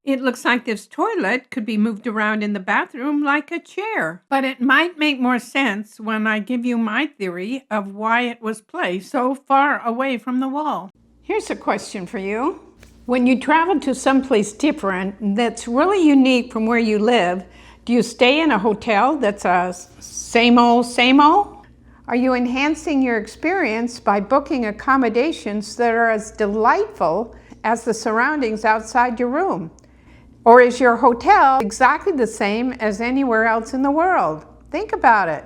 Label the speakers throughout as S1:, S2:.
S1: It looks like this toilet could be moved around in the bathroom like a chair. But it might make more sense when I give you my theory of why it was placed so far away from the wall. Here's a question for you. When you travel to someplace different that's really unique from where you live, do you stay in a hotel that's a same old, same old? Are you enhancing your experience by booking accommodations that are as delightful as the surroundings outside your room? Or is your hotel exactly the same as anywhere else in the world? Think about it.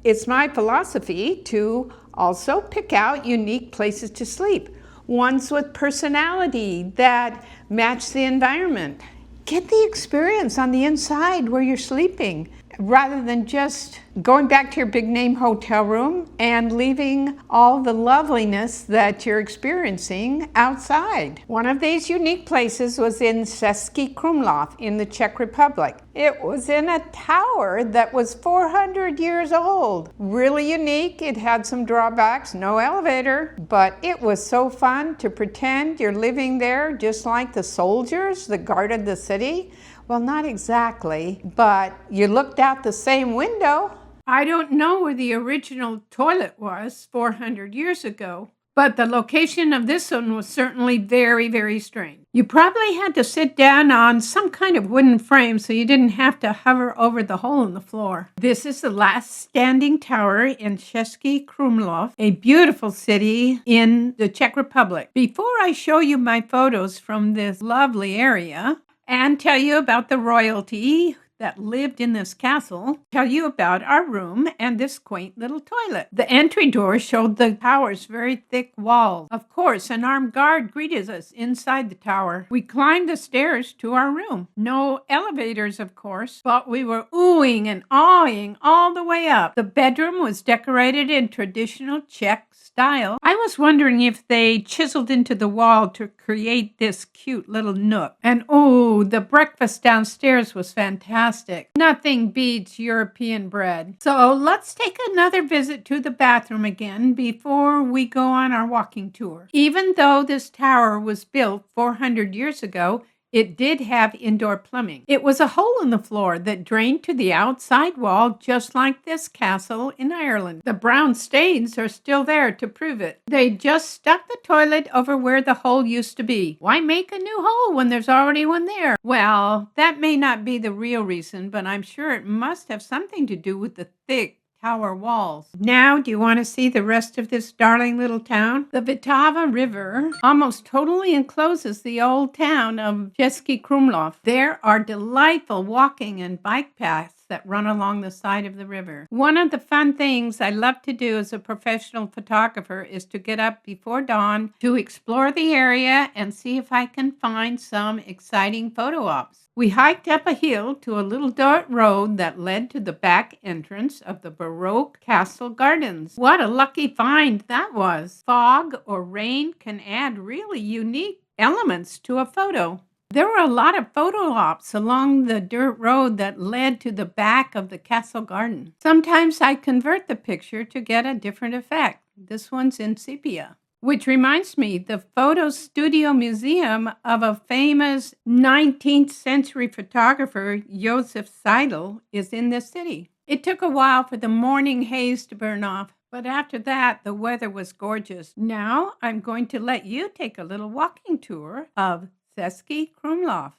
S1: It's my philosophy to also pick out unique places to sleep, ones with personality that match the environment. Get the experience on the inside where you're sleeping, rather than just going back to your big name hotel room and leaving all the loveliness that you're experiencing outside. One of these unique places was in Česky Krumlov in the Czech Republic. It was in a tower that was 400 years old. Really unique. It had some drawbacks, no elevator, but it was so fun to pretend you're living there just like the soldiers that guarded the city. Well, not exactly, but you looked out the same window. I don't know where the original toilet was 400 years ago, but the location of this one was certainly very, very strange. You probably had to sit down on some kind of wooden frame so you didn't have to hover over the hole in the floor. This is the last standing tower in Česky Krumlov, a beautiful city in the Czech Republic. Before I show you my photos from this lovely area, and tell you about the royalty that lived in this castle, tell you about our room and this quaint little toilet. The entry door showed the tower's very thick walls. Of course, an armed guard greeted us inside the tower. We climbed the stairs to our room. No elevators, of course, but we were oohing and awing all the way up. The bedroom was decorated in traditional Czech style. I was wondering if they chiseled into the wall to create this cute little nook. And oh, the breakfast downstairs was fantastic. Nothing beats European bread. So let's take another visit to the bathroom again before we go on our walking tour. Even though this tower was built 400 years ago, it did have indoor plumbing. It was a hole in the floor that drained to the outside wall, just like this castle in Ireland. The brown stains are still there to prove it. They just stuck the toilet over where the hole used to be. Why make a new hole when there's already one there? Well, that may not be the real reason, but I'm sure it must have something to do with the thick tower walls. Now, do you want to see the rest of this darling little town? The Vltava River almost totally encloses the old town of Česky Krumlov. There are delightful walking and bike paths that run along the side of the river. One of the fun things I love to do as a professional photographer is to get up before dawn to explore the area and see if I can find some exciting photo ops. We hiked up a hill to a little dirt road that led to the back entrance of the baroque castle gardens. What a lucky find that was. Fog or rain can add really unique elements to a photo. There were a lot of photo ops along the dirt road that led to the back of the castle garden. Sometimes I convert the picture to get a different effect. This one's in sepia. Which reminds me, the Photo Studio Museum of a famous 19th century photographer, Josef Seidel, is in this city. It took a while for the morning haze to burn off, but after that, the weather was gorgeous. Now, I'm going to let you take a little walking tour of Česky Krumlov.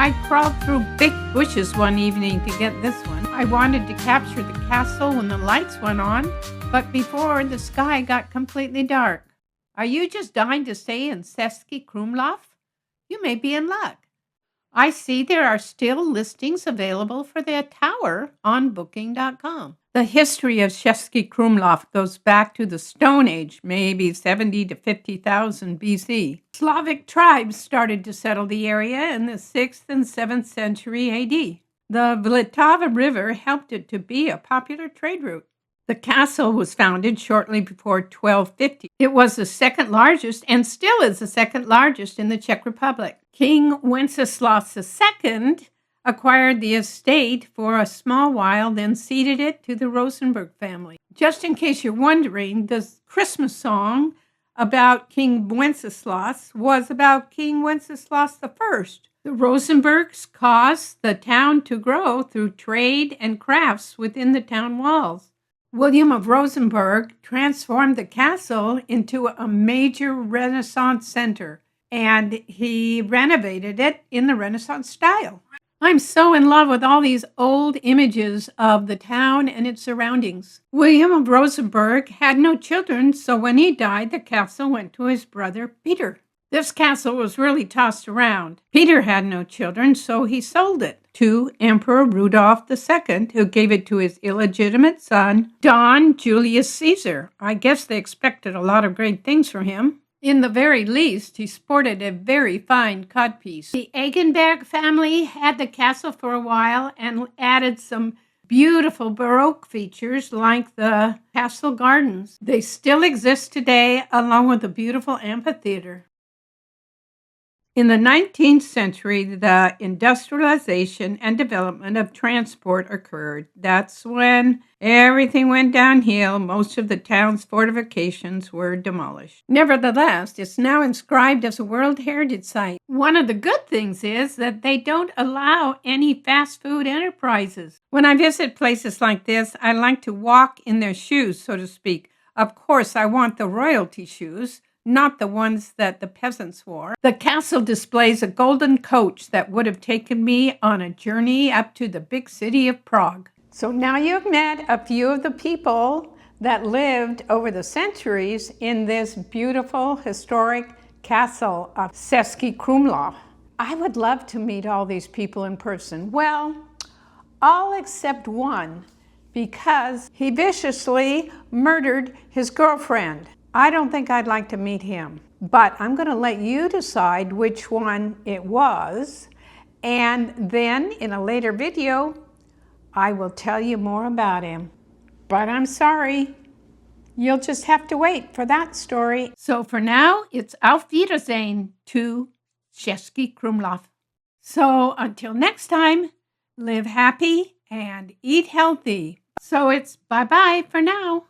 S1: I crawled through big bushes one evening to get this one. I wanted to capture the castle when the lights went on, but before the sky got completely dark. Are you just dying to stay in Česky Krumlov? You may be in luck. I see there are still listings available for the tower on booking.com. The history of Český Krumlov goes back to the Stone Age, maybe 70 to 50,000 BC. Slavic tribes started to settle the area in the 6th and 7th century AD. The Vltava River helped it to be a popular trade route. The castle was founded shortly before 1250. It was the second largest and still is the second largest in the Czech Republic. King Wenceslas II acquired the estate for a small while, then ceded it to the Rosenberg family. Just in case you're wondering, the Christmas song about King Wenceslas was about King Wenceslas I. The Rosenbergs caused the town to grow through trade and crafts within the town walls. William of Rosenberg transformed the castle into a major Renaissance center, and he renovated it in the Renaissance style. I'm so in love with all these old images of the town and its surroundings. William of Rosenberg had no children, so when he died, the castle went to his brother Peter. This castle was really tossed around. Peter had no children, so he sold it to Emperor Rudolph II, who gave it to his illegitimate son, Don Julius Caesar. I guess they expected a lot of great things from him. In the very least, he sported a very fine codpiece. The Eggenberg family had the castle for a while and added some beautiful baroque features like the castle gardens. They still exist today, along with a beautiful amphitheater. In the 19th century, the industrialization and development of transport occurred. That's when everything went downhill. Most of the town's fortifications were demolished. Nevertheless, it's now inscribed as a World Heritage Site. One of the good things is that they don't allow any fast food enterprises. When I visit places like this, I like to walk in their shoes, so to speak. Of course, I want the royalty shoes, not the ones that the peasants wore. The castle displays a golden coach that would have taken me on a journey up to the big city of Prague. So now you've met a few of the people that lived over the centuries in this beautiful historic castle of Česky Krumlov. I would love to meet all these people in person. Well, all except one, because he viciously murdered his girlfriend. I don't think I'd like to meet him, but I'm going to let you decide which one it was, and then in a later video, I will tell you more about him. But I'm sorry, you'll just have to wait for that story. So for now, it's Auf Wiedersehen to Česky Krumlov. So until next time, live happy and eat healthy. So it's bye-bye for now.